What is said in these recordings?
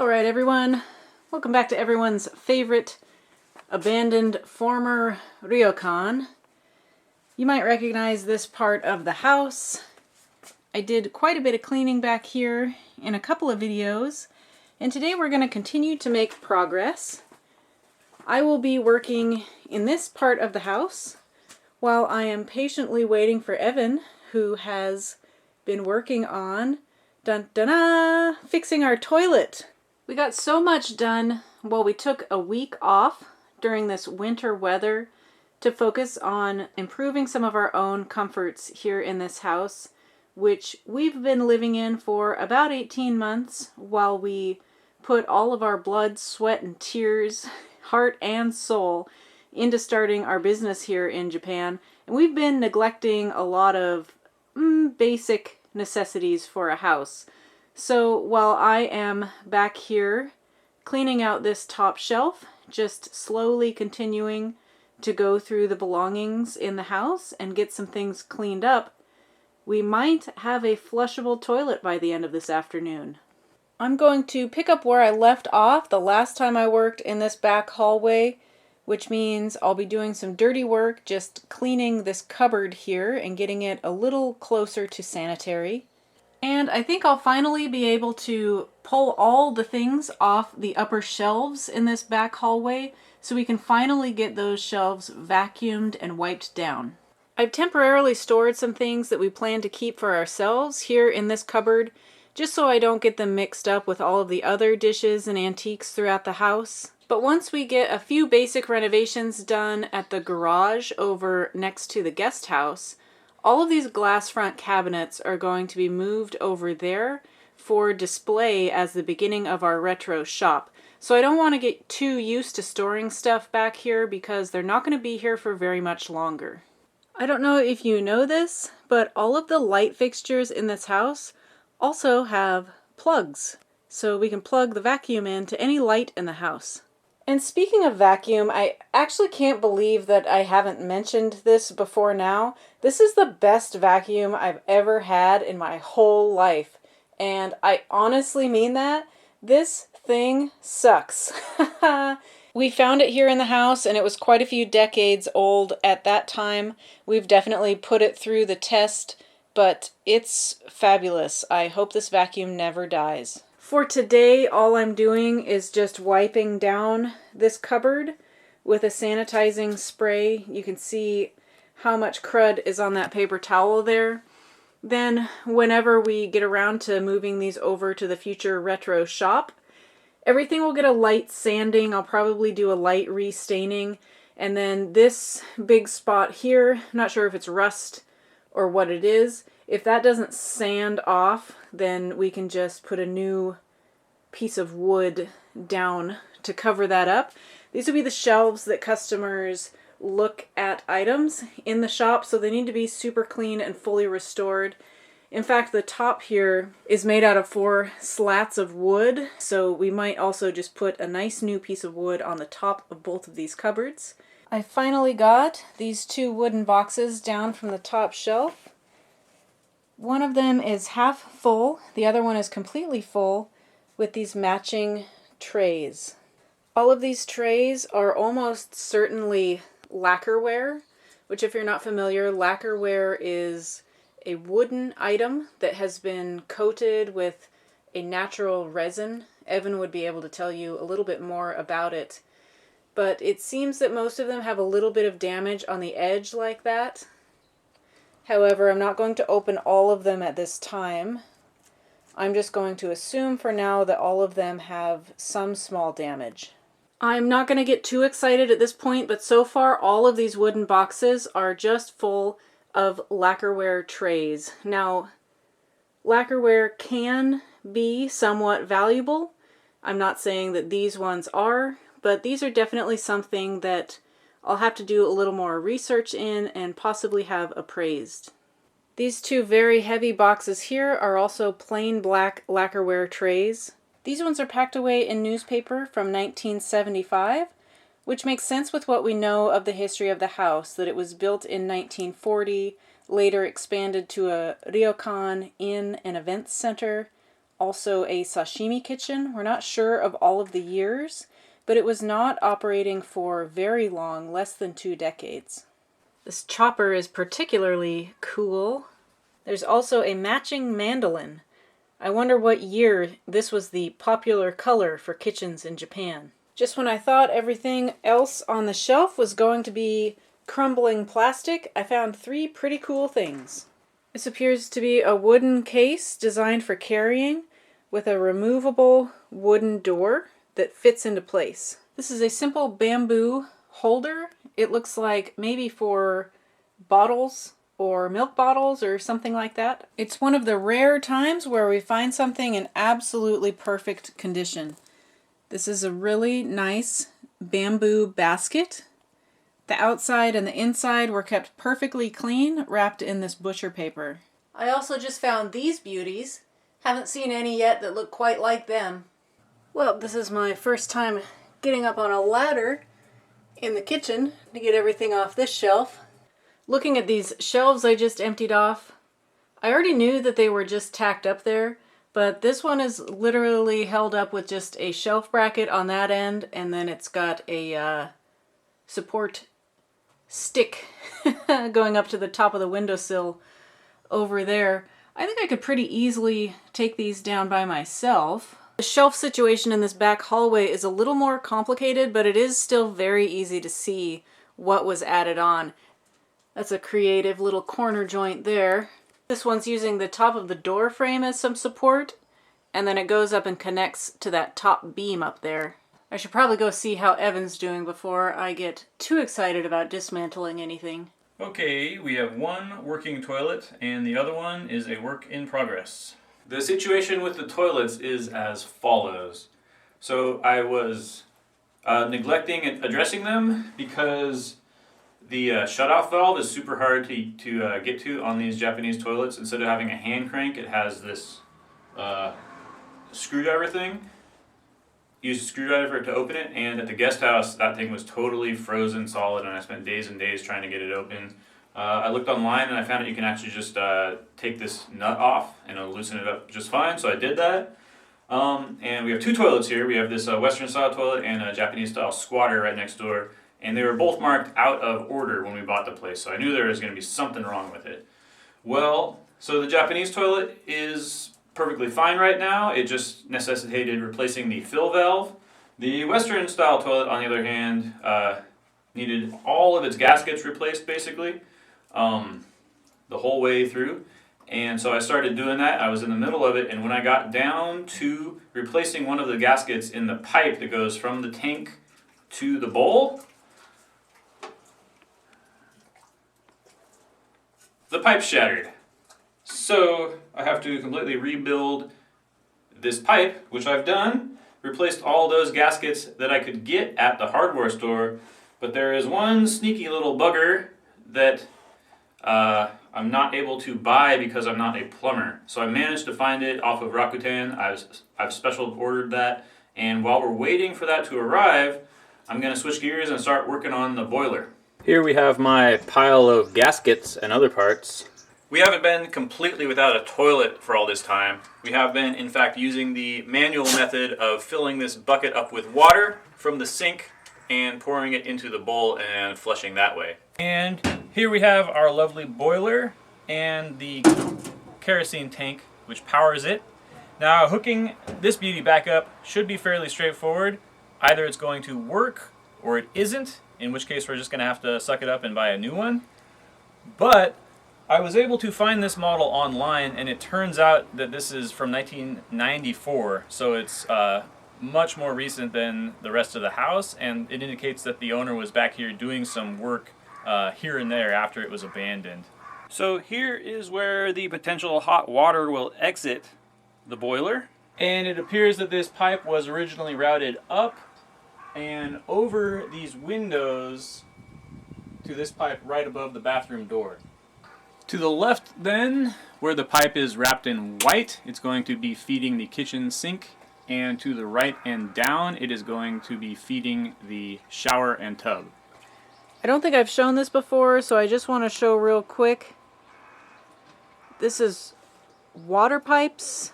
Alright everyone, welcome back to everyone's favorite abandoned former ryokan. You might recognize this part of the house. I did quite a bit of cleaning back here in a couple of videos, and today we're going to continue to make progress. I will be working in this part of the house while I am patiently waiting for Evan, who has been working on fixing our toilet. We got so much done while we took a week off during this winter weather to focus on improving some of our own comforts here in this house, which we've been living in for about 18 months while we put all of our blood, sweat, and tears, heart and soul into starting our business here in Japan. And we've been neglecting a lot of basic necessities for a house. So while I am back here cleaning out this top shelf, just slowly continuing to go through the belongings in the house and get some things cleaned up, we might have a flushable toilet by the end of this afternoon. I'm going to pick up where I left off the last time I worked in this back hallway, which means I'll be doing some dirty work, just cleaning this cupboard here and getting it a little closer to sanitary. And I think I'll finally be able to pull all the things off the upper shelves in this back hallway so we can finally get those shelves vacuumed and wiped down. I've temporarily stored some things that we plan to keep for ourselves here in this cupboard, just so I don't get them mixed up with all of the other dishes and antiques throughout the house. But once we get a few basic renovations done at the garage over next to the guest house, all of these glass front cabinets are going to be moved over there for display as the beginning of our retro shop. So I don't want to get too used to storing stuff back here because they're not going to be here for very much longer. I don't know if you know this, but all of the light fixtures in this house also have plugs. So we can plug the vacuum in to any light in the house. And speaking of vacuum, I actually can't believe that I haven't mentioned this before now. This is the best vacuum I've ever had in my whole life. And I honestly mean that. This thing sucks. We found it here in the house and it was quite a few decades old at that time. We've definitely put it through the test, but it's fabulous. I hope this vacuum never dies. For today, all I'm doing is just wiping down this cupboard with a sanitizing spray. You can see how much crud is on that paper towel there. Then, whenever we get around to moving these over to the future retro shop, everything will get a light sanding. I'll probably do a light restaining. And then this big spot here, I'm not sure if it's rust or what it is. If that doesn't sand off, then we can just put a new piece of wood down to cover that up. These will be the shelves that customers look at items in the shop, so they need to be super clean and fully restored. In fact, the top here is made out of 4 slats of wood, so we might also just put a nice new piece of wood on the top of both of these cupboards. I finally got these 2 wooden boxes down from the top shelf. One of them is half full, the other one is completely full with these matching trays. All of these trays are almost certainly lacquerware, which if you're not familiar, lacquerware is a wooden item that has been coated with a natural resin. Evan would be able to tell you a little bit more about it. But it seems that most of them have a little bit of damage on the edge like that. However, I'm not going to open all of them at this time. I'm just going to assume for now that all of them have some small damage. I'm not going to get too excited at this point, but so far all of these wooden boxes are just full of lacquerware trays. Now, lacquerware can be somewhat valuable. I'm not saying that these ones are, but these are definitely something that I'll have to do a little more research in and possibly have appraised. These 2 very heavy boxes here are also plain black lacquerware trays. These ones are packed away in newspaper from 1975, which makes sense with what we know of the history of the house, that it was built in 1940, later expanded to a ryokan inn and events center, also a sashimi kitchen. We're not sure of all of the years, but it was not operating for very long, less than 2 decades. This chopper is particularly cool. There's also a matching mandolin. I wonder what year this was the popular color for kitchens in Japan. Just when I thought everything else on the shelf was going to be crumbling plastic, I found 3 pretty cool things. This appears to be a wooden case designed for carrying with a removable wooden door that fits into place. This is a simple bamboo holder. It looks like maybe for bottles or milk bottles or something like that. It's one of the rare times where we find something in absolutely perfect condition. This is a really nice bamboo basket. The outside and the inside were kept perfectly clean, wrapped in this butcher paper. I also just found these beauties. Haven't seen any yet that look quite like them. Well, this is my first time getting up on a ladder in the kitchen to get everything off this shelf. Looking at these shelves I just emptied off, I already knew that they were just tacked up there, but this one is literally held up with just a shelf bracket on that end, and then it's got a support stick going up to the top of the windowsill over there. I think I could pretty easily take these down by myself. The shelf situation in this back hallway is a little more complicated, but it is still very easy to see what was added on. That's a creative little corner joint there. This one's using the top of the door frame as some support, and then it goes up and connects to that top beam up there. I should probably go see how Evan's doing before I get too excited about dismantling anything. Okay, we have one working toilet and the other one is a work in progress. The situation with the toilets is as follows. So I was neglecting addressing them because the shutoff valve is super hard to get to on these Japanese toilets. Instead of having a hand crank, it has this screwdriver thing. Use a screwdriver to open it, and at the guest house, that thing was totally frozen solid, and I spent days and days trying to get it open. I looked online, and I found that you can actually just take this nut off, and it'll loosen it up just fine, so I did that. And we have 2 toilets here. We have this Western-style toilet and a Japanese-style squatter right next door, and they were both marked out of order when we bought the place, so I knew there was going to be something wrong with it. Well, so the Japanese toilet is perfectly fine right now. It just necessitated replacing the fill valve. The Western style toilet, on the other hand, needed all of its gaskets replaced basically, the whole way through. And so I started doing that. I was in the middle of it, and when I got down to replacing one of the gaskets in the pipe that goes from the tank to the bowl, the pipe shattered. So I have to completely rebuild this pipe, which I've done, replaced all those gaskets that I could get at the hardware store, but there is one sneaky little bugger that I'm not able to buy because I'm not a plumber. So I managed to find it off of Rakuten. I've special ordered that, and while we're waiting for that to arrive, I'm going to switch gears and start working on the boiler. Here we have my pile of gaskets and other parts. We haven't been completely without a toilet for all this time. We have been, in fact, using the manual method of filling this bucket up with water from the sink and pouring it into the bowl and flushing that way. And here we have our lovely boiler and the kerosene tank, which powers it. Now, hooking this beauty back up should be fairly straightforward. Either it's going to work or it isn't, in which case we're just going to have to suck it up and buy a new one. But I was able to find this model online, and it turns out that this is from 1994, so it's much more recent than the rest of the house, and it indicates that the owner was back here doing some work here and there after it was abandoned. So here is where the potential hot water will exit the boiler, and it appears that this pipe was originally routed up and over these windows to this pipe right above the bathroom door. To the left then, where the pipe is wrapped in white, it's going to be feeding the kitchen sink, and to the right and down, it is going to be feeding the shower and tub. I don't think I've shown this before, so I just want to show real quick. This is water pipes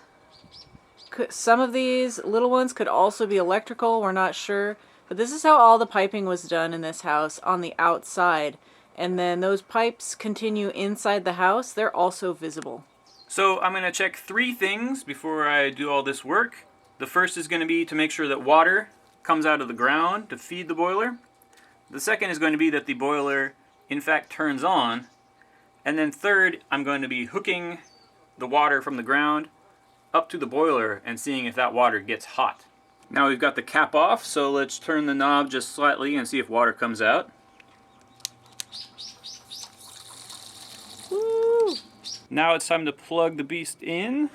Some of these little ones could also be electrical, we're not sure. But this is how all the piping was done in this house on the outside. And then those pipes continue inside the house. They're also visible. So I'm going to check 3 things before I do all this work. The first is going to be to make sure that water comes out of the ground to feed the boiler. The second is going to be that the boiler in fact turns on. And then third, I'm going to be hooking the water from the ground up to the boiler and seeing if that water gets hot. Now we've got the cap off, so let's turn the knob just slightly and see if water comes out. Woo! Now it's time to plug the beast in.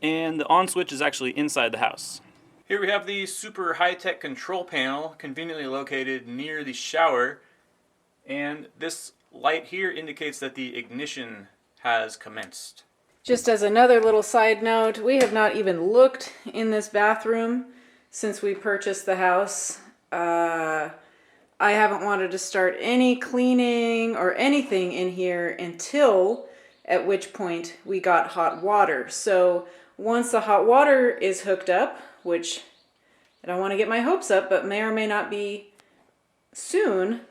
And the on switch is actually inside the house. Here we have the super high-tech control panel conveniently located near the shower. And this light here indicates that the ignition has commenced. Just as another little side note, we have not even looked in this bathroom since we purchased the house. I haven't wanted to start any cleaning or anything in here until at which point we got hot water. So once the hot water is hooked up, which I don't want to get my hopes up, but may or may not be soon,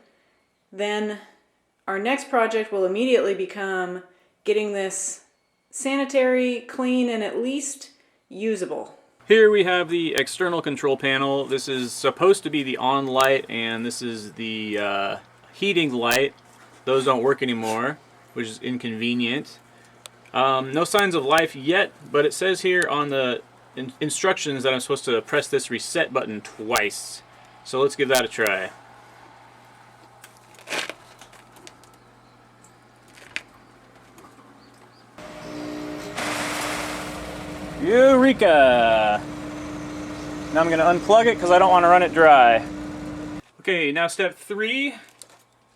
then our next project will immediately become getting this sanitary, clean, and at least usable. Here we have the external control panel. This is supposed to be the on light, and this is the heating light. Those don't work anymore, which is inconvenient. No signs of life yet, but it says here on the instructions that I'm supposed to press this reset button twice. So let's give that a try. Eureka! Now I'm going to unplug it because I don't want to run it dry. Okay, now step 3.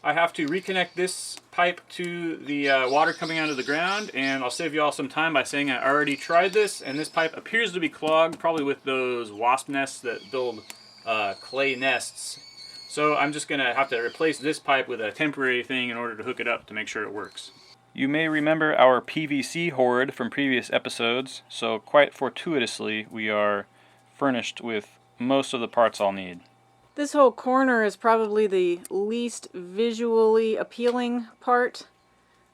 I have to reconnect this pipe to the water coming out of the ground, and I'll save you all some time by saying I already tried this, and this pipe appears to be clogged, probably with those wasp nests that build clay nests. So I'm just going to have to replace this pipe with a temporary thing in order to hook it up to make sure it works. You may remember our PVC hoard from previous episodes, so quite fortuitously we are furnished with most of the parts I'll need. This whole corner is probably the least visually appealing part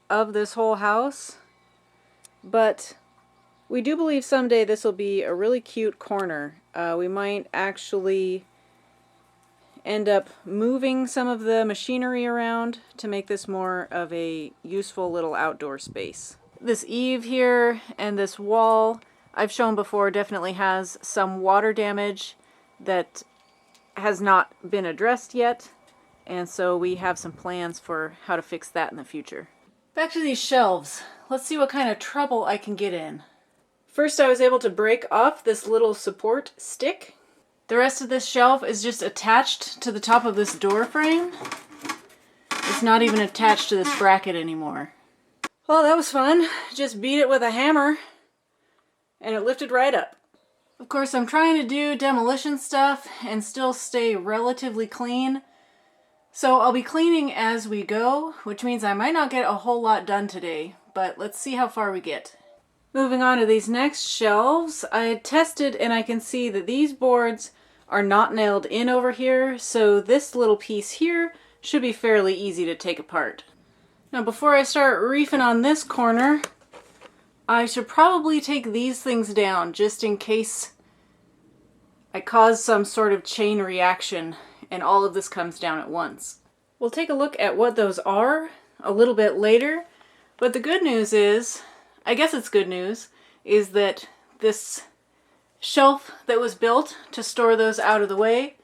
of this whole house, but we do believe someday this will be a really cute corner. We might actually end up moving some of the machinery around to make this more of a useful little outdoor space. This eave here and this wall, I've shown before, definitely has some water damage that has not been addressed yet, and so we have some plans for how to fix that in the future. Back to these shelves. Let's see what kind of trouble I can get in. First, I was able to break off this little support stick. The rest of this shelf is just attached to the top of this door frame. It's not even attached to this bracket anymore. Well, that was fun. Just beat it with a hammer and it lifted right up. Of course, I'm trying to do demolition stuff and still stay relatively clean. So I'll be cleaning as we go, which means I might not get a whole lot done today, but let's see how far we get. Moving on to these next shelves, I tested and I can see that these boards are not nailed in over here, so this little piece here should be fairly easy to take apart. Now before I start reefing on this corner, I should probably take these things down just in case I cause some sort of chain reaction and all of this comes down at once. We'll take a look at what those are a little bit later, but the good news is, I guess it's good news, is that this shelf that was built to store those out of the way,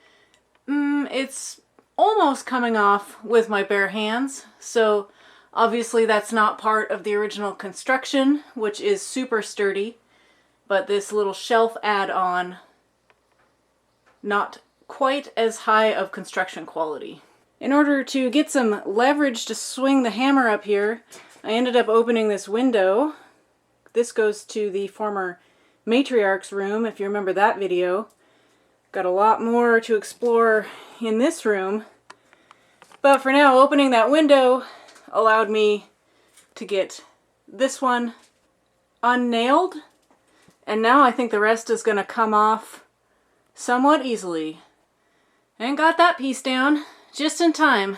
it's almost coming off with my bare hands. So obviously that's not part of the original construction, which is super sturdy, but this little shelf add-on, not quite as high of construction quality. In order to get some leverage to swing the hammer up here, I ended up opening this window. This goes to the former matriarch's room, if you remember that video. Got a lot more to explore in this room. But for now, opening that window allowed me to get this one unnailed, and now I think the rest is going to come off somewhat easily. And got that piece down just in time.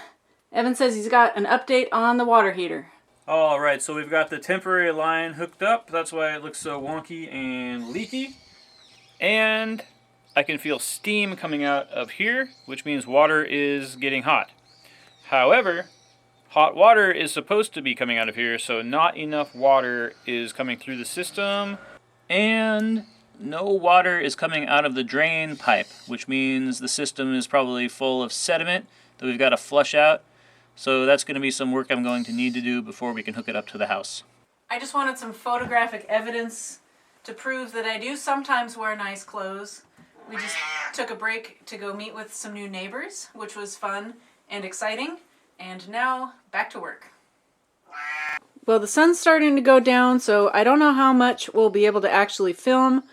Evan says he's got an update on the water heater. Alright, so we've got the temporary line hooked up. That's why it looks so wonky and leaky. And I can feel steam coming out of here, which means water is getting hot. However, hot water is supposed to be coming out of here, so not enough water is coming through the system. And no water is coming out of the drain pipe, which means the system is probably full of sediment that we've got to flush out. So that's going to be some work I'm going to need to do before we can hook it up to the house. I just wanted some photographic evidence to prove that I do sometimes wear nice clothes. We just took a break to go meet with some new neighbors, which was fun and exciting. And now, back to work. Well, the sun's starting to go down, so I don't know how much we'll be able to actually film,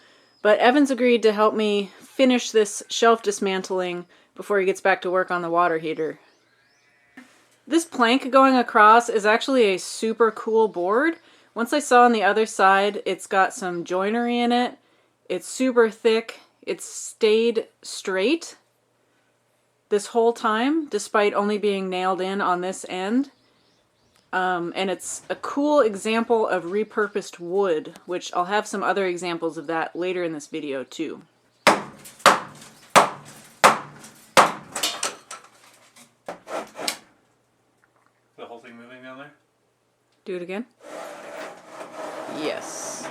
but Evan's agreed to help me finish this shelf dismantling before he gets back to work on the water heater. This plank going across is actually a super cool board. Once I saw on the other side, it's got some joinery in it. It's super thick. It's stayed straight this whole time, despite only being nailed in on this end. And it's a cool example of repurposed wood, which I'll have some other examples of that later in this video too. The whole thing moving down there? Do it again. Yes.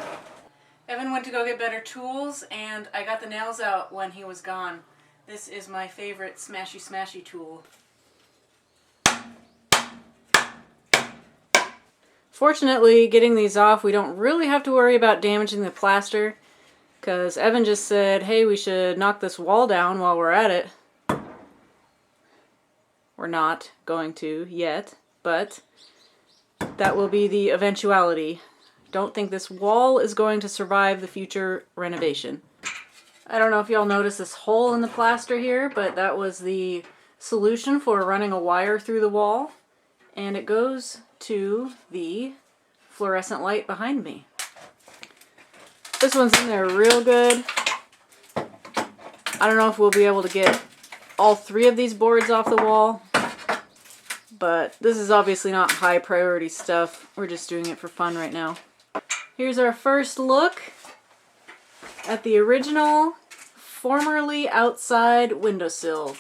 Evan went to go get better tools, and I got the nails out when he was gone. This is my favorite smashy smashy tool. Fortunately, getting these off, we don't really have to worry about damaging the plaster, because Evan just said, hey, we should knock this wall down while we're at it. We're not going to yet, but that will be the eventuality. Don't think this wall is going to survive the future renovation. I don't know if y'all noticed this hole in the plaster here, but that was the solution for running a wire through the wall. And it goes to the fluorescent light behind me. This one's in there real good. I don't know if we'll be able to get all three of these boards off the wall, but this is obviously not high priority stuff. We're just doing it for fun right now. Here's our first look at the original, formerly outside windowsill,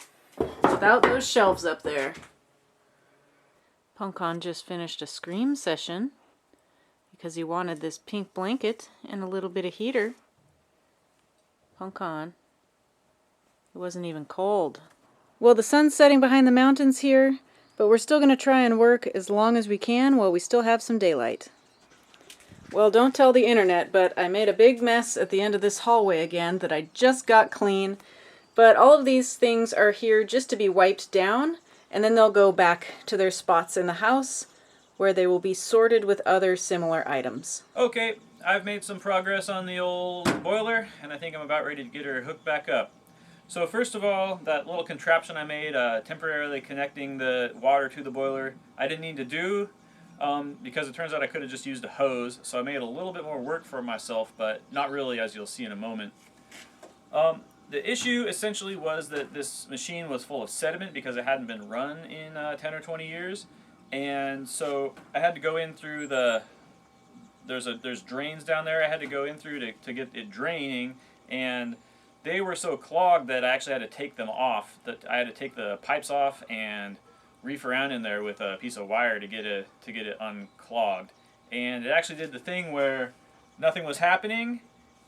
without those shelves up there. Punkon just finished a scream session because he wanted this pink blanket and a little bit of heater. Punkon. It wasn't even cold. Well, the sun's setting behind the mountains here, but we're still going to try and work as long as we can while we still have some daylight. Well, don't tell the internet, but I made a big mess at the end of this hallway again that I just got clean. But all of these things are here just to be wiped down, and then they'll go back to their spots in the house where they will be sorted with other similar items. Okay, I've made some progress on the old boiler, and I think I'm about ready to get her hooked back up. So first of all, that little contraption I made, temporarily connecting the water to the boiler, I didn't need to do, because it turns out I could have just used a hose, so I made a little bit more work for myself, but not really, as you'll see in a moment. The issue essentially was that this machine was full of sediment because it hadn't been run in 10 or 20 years, and so I had to go in through the, there's drains down there I had to go in through to get it draining, and they were so clogged that I actually had to take them off. That I had to take the pipes off and reef around in there with a piece of wire to get it unclogged. And it actually did the thing where nothing was happening,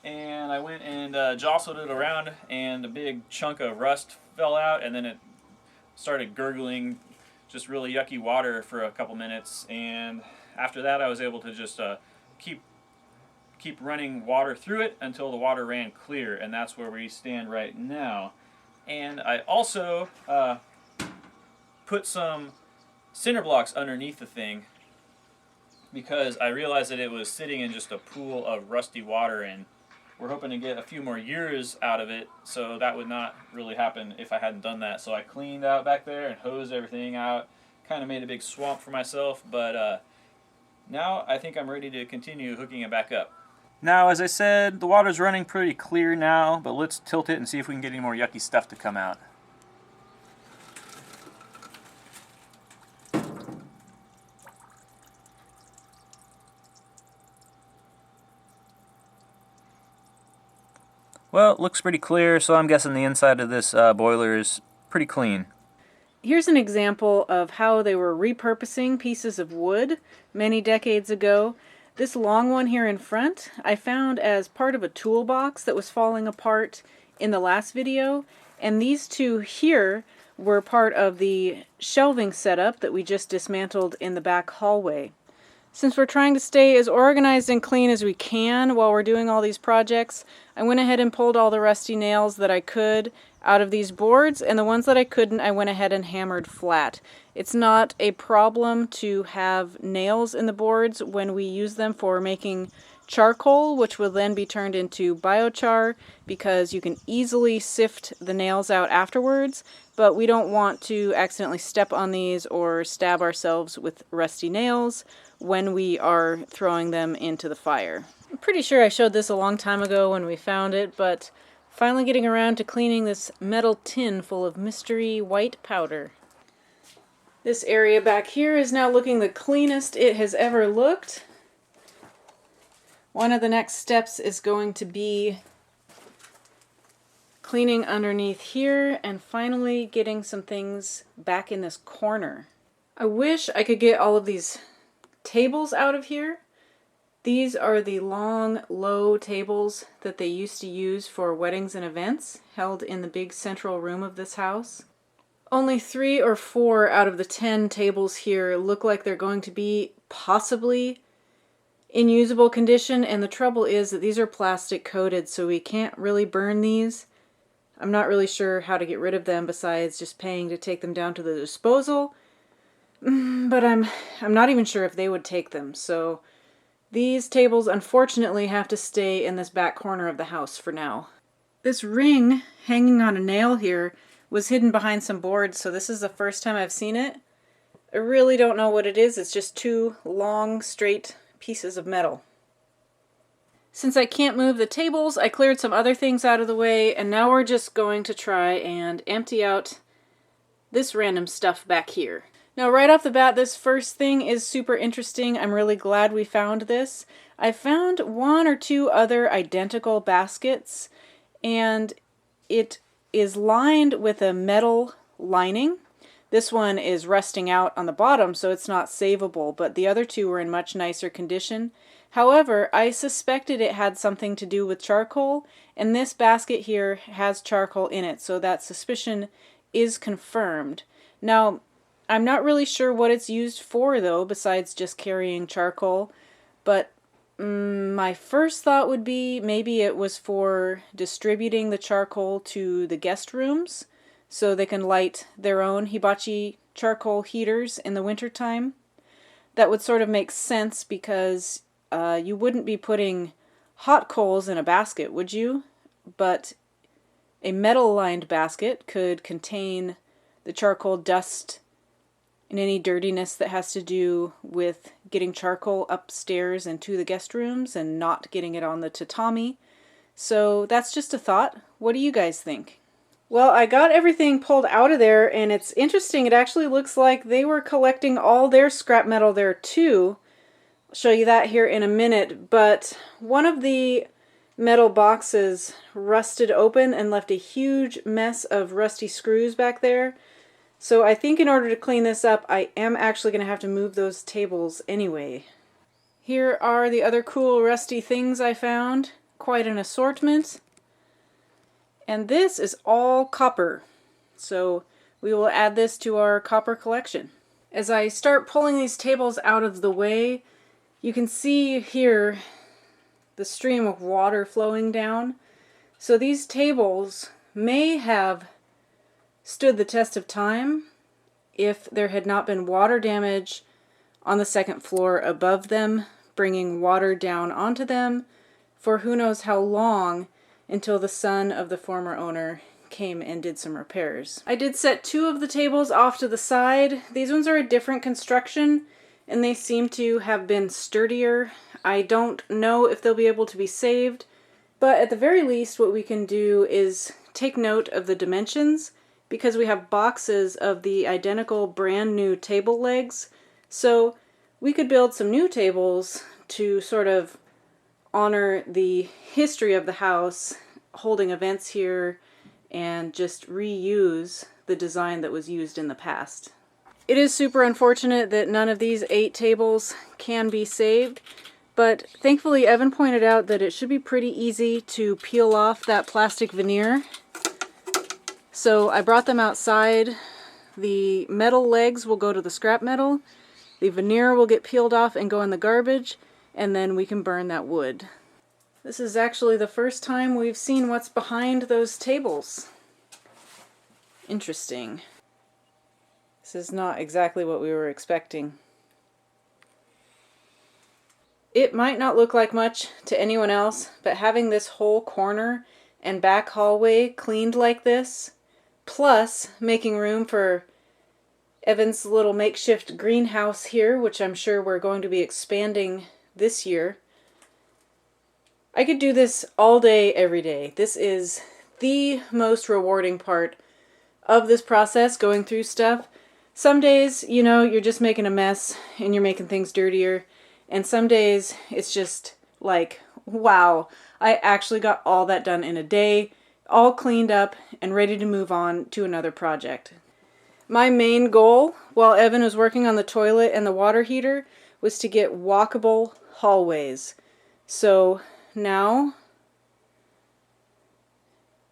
and I went and jostled it around, and a big chunk of rust fell out, and then it started gurgling just really yucky water for a couple minutes. And after that, I was able to just keep running water through it until the water ran clear, and that's where we stand right now. And I also put some cinder blocks underneath the thing because I realized that it was sitting in just a pool of rusty water, and we're hoping to get a few more years out of it, so that would not really happen if I hadn't done that. So I cleaned out back there and hosed everything out, kind of made a big swamp for myself, but Now I think I'm ready to continue hooking it back up. Now, as I said, the water's running pretty clear now, but let's tilt it and see if we can get any more yucky stuff to come out. Well, it looks pretty clear, so I'm guessing the inside of this boiler is pretty clean. Here's an example of how they were repurposing pieces of wood many decades ago. This long one here in front I found as part of a toolbox that was falling apart in the last video, and these two here were part of the shelving setup that we just dismantled in the back hallway. Since we're trying to stay as organized and clean as we can while we're doing all these projects, I went ahead and pulled all the rusty nails that I could out of these boards, and the ones that I couldn't, I went ahead and hammered flat. It's not a problem to have nails in the boards when we use them for making charcoal, which will then be turned into biochar, because you can easily sift the nails out afterwards, but we don't want to accidentally step on these or stab ourselves with rusty nails when we are throwing them into the fire. I'm pretty sure I showed this a long time ago when we found it, but finally getting around to cleaning this metal tin full of mystery white powder. This area back here is now looking the cleanest it has ever looked. One of the next steps is going to be cleaning underneath here and finally getting some things back in this corner. I wish I could get all of these tables out of here. These are the long, low tables that they used to use for weddings and events held in the big central room of this house. Only 3 or 4 out of the 10 tables here look like they're going to be possibly in usable condition, and the trouble is that these are plastic coated, so we can't really burn these. I'm not really sure how to get rid of them besides just paying to take them down to the disposal, but I'm not even sure if they would take them, so these tables unfortunately have to stay in this back corner of the house for now. This ring hanging on a nail here was hidden behind some boards, so this is the first time I've seen it. I really don't know what it is. It's just 2 long, straight pieces of metal. Since I can't move the tables, I cleared some other things out of the way, and now we're just going to try and empty out this random stuff back here. Now, right off the bat, this first thing is super interesting. I'm really glad we found this. I found 1 or 2 other identical baskets, and it is lined with a metal lining. This one is rusting out on the bottom, so it's not savable, but the other 2 were in much nicer condition. However, I suspected it had something to do with charcoal, and this basket here has charcoal in it, so that suspicion is confirmed. Now, I'm not really sure what it's used for, though, besides just carrying charcoal, but my first thought would be maybe it was for distributing the charcoal to the guest rooms so they can light their own hibachi charcoal heaters in the wintertime. That would sort of make sense because you wouldn't be putting hot coals in a basket, would you? But a metal-lined basket could contain the charcoal dust and any dirtiness that has to do with getting charcoal upstairs and to the guest rooms and not getting it on the tatami. So that's just a thought. What do you guys think? Well, I got everything pulled out of there, and it's interesting. It actually looks like they were collecting all their scrap metal there too. I'll show you that here in a minute, but one of the metal boxes rusted open and left a huge mess of rusty screws back there. So I think in order to clean this up, I am actually going to have to move those tables anyway. Here are the other cool rusty things I found. Quite an assortment. And this is all copper. So we will add this to our copper collection. As I start pulling these tables out of the way, you can see here the stream of water flowing down. So these tables may have stood the test of time if there had not been water damage on the second floor above them, bringing water down onto them for who knows how long until the son of the former owner came and did some repairs. I did set 2 of the tables off to the side. These ones are a different construction, and they seem to have been sturdier. I don't know if they'll be able to be saved, but at the very least what we can do is take note of the dimensions, because we have boxes of the identical brand new table legs. So we could build some new tables to sort of honor the history of the house, holding events here, and just reuse the design that was used in the past. It is super unfortunate that none of these 8 tables can be saved, but thankfully Evan pointed out that it should be pretty easy to peel off that plastic veneer. So I brought them outside. The metal legs will go to the scrap metal, the veneer will get peeled off and go in the garbage, and then we can burn that wood. This is actually the first time we've seen what's behind those tables. Interesting. This is not exactly what we were expecting. It might not look like much to anyone else, but having this whole corner and back hallway cleaned like this, plus making room for Evan's little makeshift greenhouse here, which I'm sure we're going to be expanding this year. I could do this all day, every day. This is the most rewarding part of this process, going through stuff. Some days, you know, you're just making a mess and you're making things dirtier. And some days it's just like, wow, I actually got all that done in a day, all cleaned up and ready to move on to another project. My main goal while Evan was working on the toilet and the water heater was to get walkable hallways. So now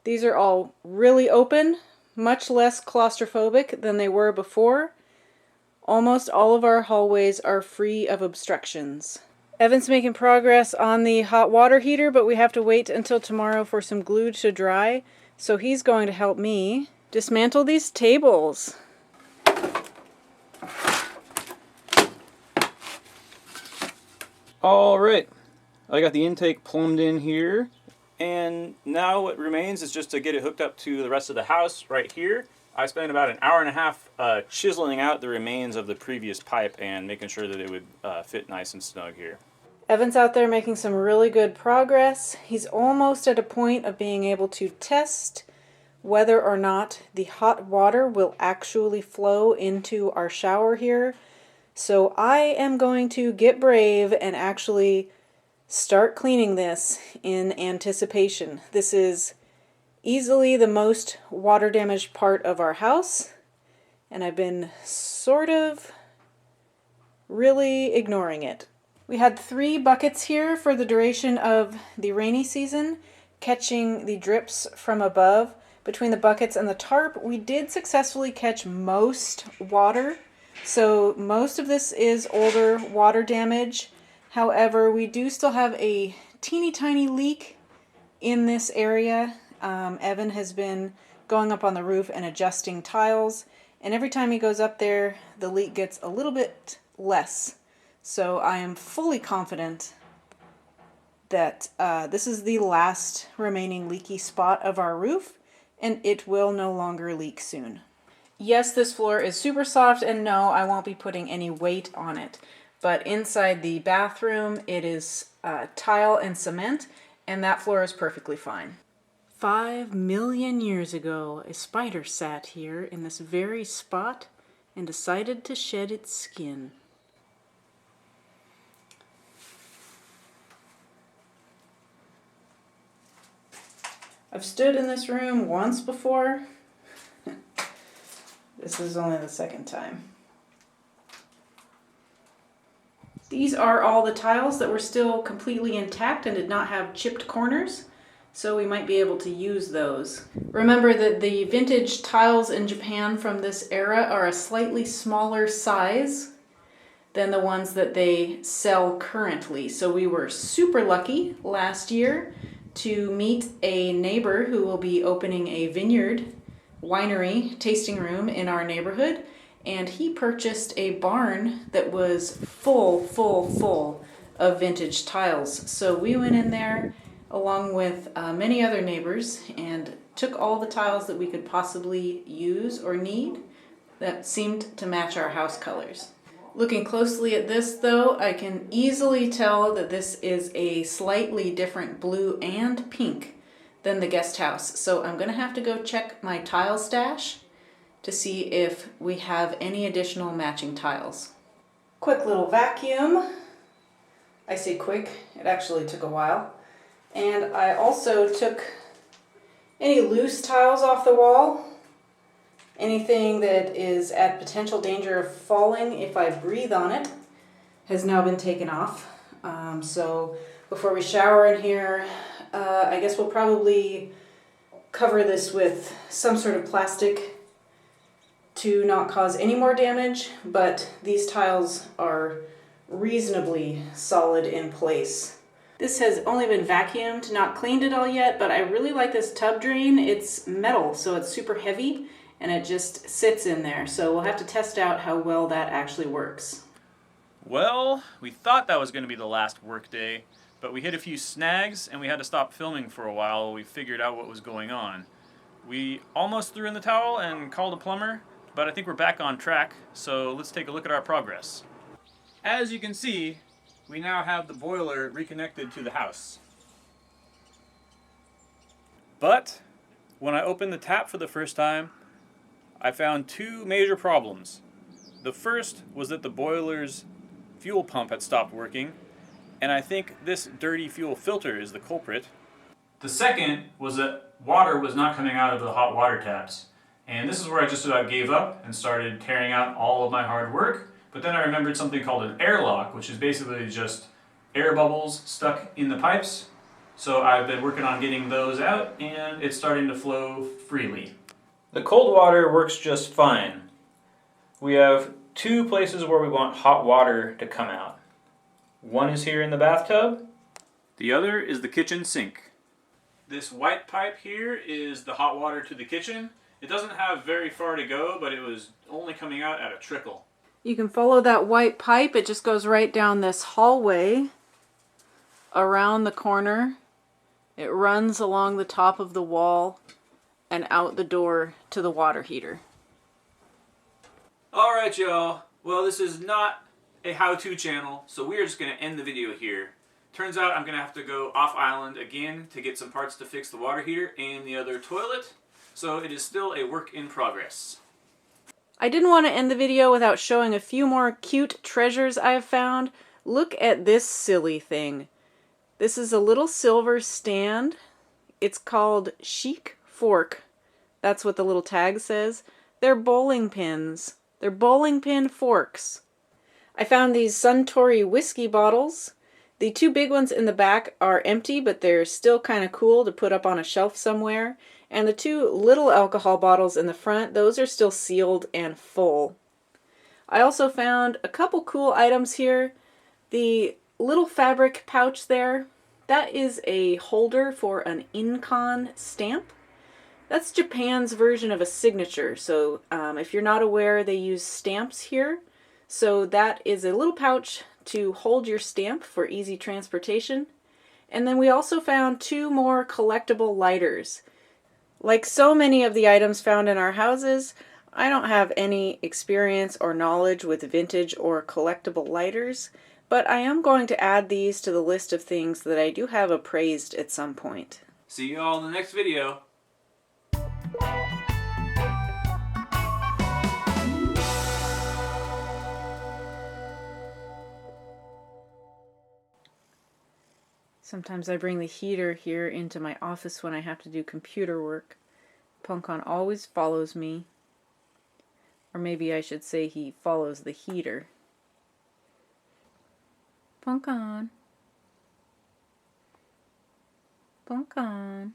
these are all really open, much less claustrophobic than they were before. Almost all of our hallways are free of obstructions. Evan's making progress on the hot water heater, but we have to wait until tomorrow for some glue to dry. So he's going to help me dismantle these tables. All right, I got the intake plumbed in here, and now what remains is just to get it hooked up to the rest of the house right here. I spent about an hour and a half chiseling out the remains of the previous pipe and making sure that it would fit nice and snug here. Evan's out there making some really good progress. He's almost at a point of being able to test whether or not the hot water will actually flow into our shower here. So I am going to get brave and actually start cleaning this in anticipation. This is easily the most water damaged part of our house, and I've been sort of really ignoring it. We had 3 buckets here for the duration of the rainy season, catching the drips from above. Between the buckets and the tarp, we did successfully catch most water, so most of this is older water damage. However, we do still have a teeny tiny leak in this area. Evan has been going up on the roof and adjusting tiles, and every time he goes up there, the leak gets a little bit less. So I am fully confident that this is the last remaining leaky spot of our roof, and it will no longer leak soon. Yes, this floor is super soft, and no, I won't be putting any weight on it. But inside the bathroom, it is tile and cement, and that floor is perfectly fine. 5 million years ago, a spider sat here in this very spot and decided to shed its skin. I've stood in this room once before. This is only the second time. These are all the tiles that were still completely intact and did not have chipped corners, so we might be able to use those. Remember that the vintage tiles in Japan from this era are a slightly smaller size than the ones that they sell currently. So we were super lucky last year to meet a neighbor who will be opening a vineyard winery tasting room in our neighborhood, and he purchased a barn that was full of vintage tiles. So we went in there along with many other neighbors and took all the tiles that we could possibly use or need that seemed to match our house colors. Looking closely at this though, I can easily tell that this is a slightly different blue and pink than the guest house. So I'm gonna have to go check my tile stash to see if we have any additional matching tiles. Quick little vacuum. I say quick, it actually took a while. And I also took any loose tiles off the wall. Anything that is at potential danger of falling if I breathe on it has now been taken off. So before we shower in here, I guess we'll probably cover this with some sort of plastic to not cause any more damage, but these tiles are reasonably solid in place. This has only been vacuumed, not cleaned at all yet, but I really like this tub drain. It's metal, so it's super heavy, and it just sits in there. So we'll have to test out how well that actually works. Well, we thought that was going to be the last work day, but we hit a few snags and we had to stop filming for a while while we figured out what was going on. We almost threw in the towel and called a plumber, but I think we're back on track, so let's take a look at our progress. As you can see, we now have the boiler reconnected to the house. But when I opened the tap for the first time, I found two major problems. The first was that the boiler's fuel pump had stopped working, and I think this dirty fuel filter is the culprit. The second was that water was not coming out of the hot water taps. And this is where I just about gave up and started tearing out all of my hard work. But then I remembered something called an airlock, which is basically just air bubbles stuck in the pipes. So I've been working on getting those out, and it's starting to flow freely. The cold water works just fine. We have two places where we want hot water to come out. One is here in the bathtub. The other is the kitchen sink. This white pipe here is the hot water to the kitchen. It doesn't have very far to go, but it was only coming out at a trickle. You can follow that white pipe. It just goes right down this hallway around the corner. It runs along the top of the wall and out the door to the water heater. Alright y'all, well this is not a how-to channel, so we're just going to end the video here. Turns out I'm going to have to go off island again to get some parts to fix the water heater and the other toilet, so it is still a work in progress. I didn't want to end the video without showing a few more cute treasures I've found. Look at this silly thing. This is a little silver stand. It's called Chic Fork. That's what the little tag says. They're bowling pins. They're bowling pin forks. I found these Suntory whiskey bottles. The two big ones in the back are empty, but they're still kind of cool to put up on a shelf somewhere. And the two little alcohol bottles in the front, those are still sealed and full. I also found a couple cool items here. The little fabric pouch there, that is a holder for an Incon stamp. That's Japan's version of a signature. So if you're not aware, they use stamps here. So that is a little pouch to hold your stamp for easy transportation. And then we also found two more collectible lighters. Like so many of the items found in our houses, I don't have any experience or knowledge with vintage or collectible lighters, but I am going to add these to the list of things that I do have appraised at some point. See you all in the next video. Sometimes I bring the heater here into my office when I have to do computer work. Punkon always follows me. Or maybe I should say he follows the heater. Punkon. Punkon.